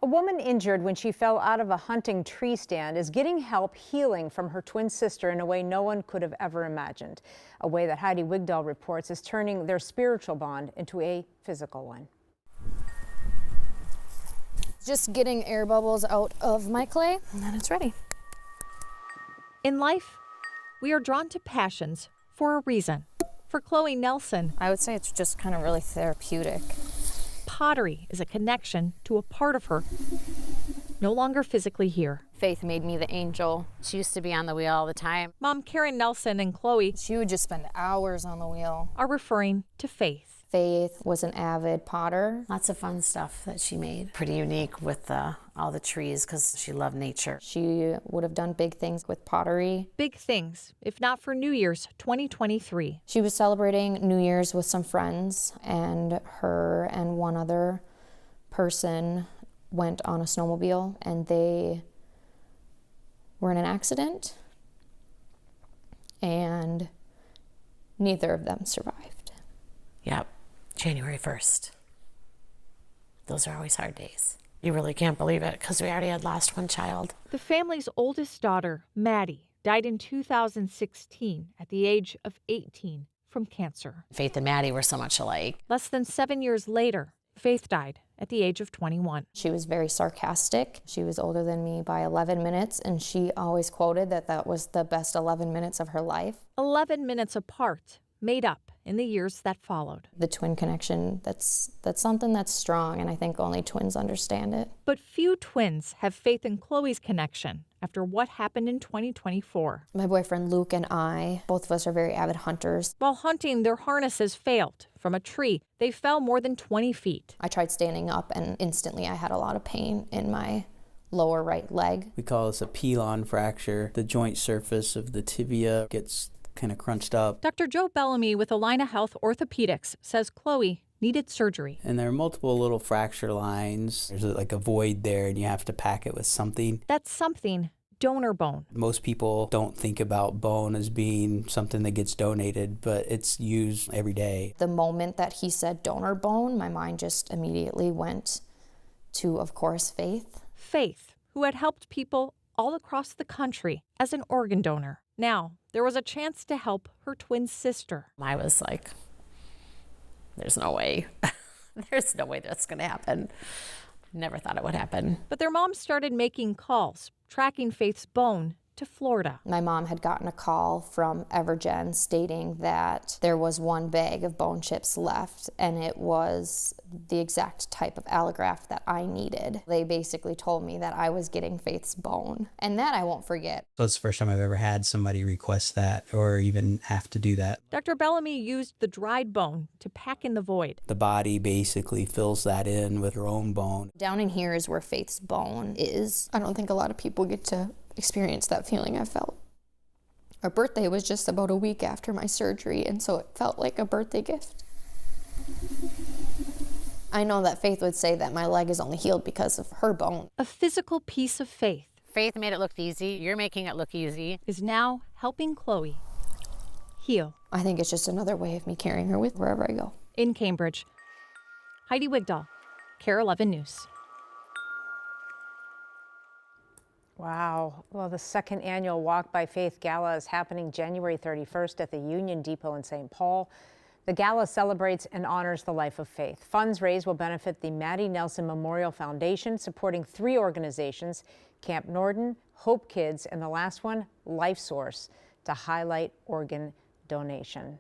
A woman injured when she fell out of a hunting tree stand is getting help healing from her twin sister in a way no one could have ever imagined. A way that Heidi Wigdahl reports is turning their spiritual bond into a physical one. Just getting air bubbles out of my clay, and then it's ready. In life, we are drawn to passions for a reason. For Chloe Nelson, I would say it's just kind of really therapeutic. pottery is a connection to a part of her no longer physically here. Faith made me the angel. She used to be on the wheel all the time. Mom Karen Nelson and Chloe She would just spend hours on the wheel. are referring to Faith. Faith was an avid potter. Lots of fun stuff that she made. Pretty unique with all the trees because she loved nature. She would have done big things with pottery. Big things, if not for New Year's 2023. She was celebrating New Year's with some friends, and her and one other person went on a snowmobile, and they were in an accident, and neither of them survived. Yep, January 1st. Those are always hard days. You really can't believe it because we already had lost one child. The family's oldest daughter, Maddie, died in 2016 at the age of 18 from cancer. Faith and Maddie were so much alike. Less than 7 years later, Faith died at the age of 21. She was very sarcastic. She was older than me by 11 minutes, and she always quoted that that was the best 11 minutes of her life. 11 minutes apart, made up in the years that followed. The twin connection, that's something that's strong, and I think only twins understand it. But few twins have Faith and Chloe's connection after what happened in 2024. My boyfriend Luke and I, both of us are very avid hunters. While hunting, their harnesses failed. From a tree, they fell more than 20 feet. I tried standing up, and instantly I had a lot of pain in my lower right leg. We call this a pilon fracture. The joint surface of the tibia gets kind of crunched up. Dr. Joe Bellamy with Allina Health Orthopedics says Chloe needed surgery. And there are multiple little fracture lines. There's like a void there, and you have to pack it with something. That's something, donor bone. Most people don't think about bone as being something that gets donated, but it's used every day. The moment that he said donor bone, my mind just immediately went to, of course, Faith. Faith, who had helped people all across the country as an organ donor. Now, there was a chance to help her twin sister. I was like, there's no way. There's no way that's going to happen. Never thought it would happen. But their mom started making calls, tracking Faith's bone to Florida. My mom had gotten a call from Evergen stating that there was one bag of bone chips left, and it was the exact type of allograft that I needed. They basically told me that I was getting Faith's bone, and that I won't forget. So it's the first time I've ever had somebody request that or even have to do that. Dr. Bellamy used the dried bone to pack in the void. The body basically fills that in with your own bone. Down in here is where Faith's bone is. I don't think a lot of people get to experience that feeling I felt. Our birthday was just about a week after my surgery, and so it felt like a birthday gift. I know that Faith would say that my leg is only healed because of her bone. A physical piece of Faith Faith made it look easy. You're making it look easy. is now helping Chloe heal. I think it's just another way of me carrying her with wherever I go. In Cambridge, Heidi Wigdahl, KARE 11 News. Wow. Well, the second annual Walk by Faith Gala is happening January 31st at the Union Depot in St. Paul. The gala celebrates and honors the life of Faith. Funds raised will benefit the Maddie Nelson Memorial Foundation, supporting 3 organizations, Camp Norden, Hope Kids, and the last one, LifeSource, to highlight organ donation.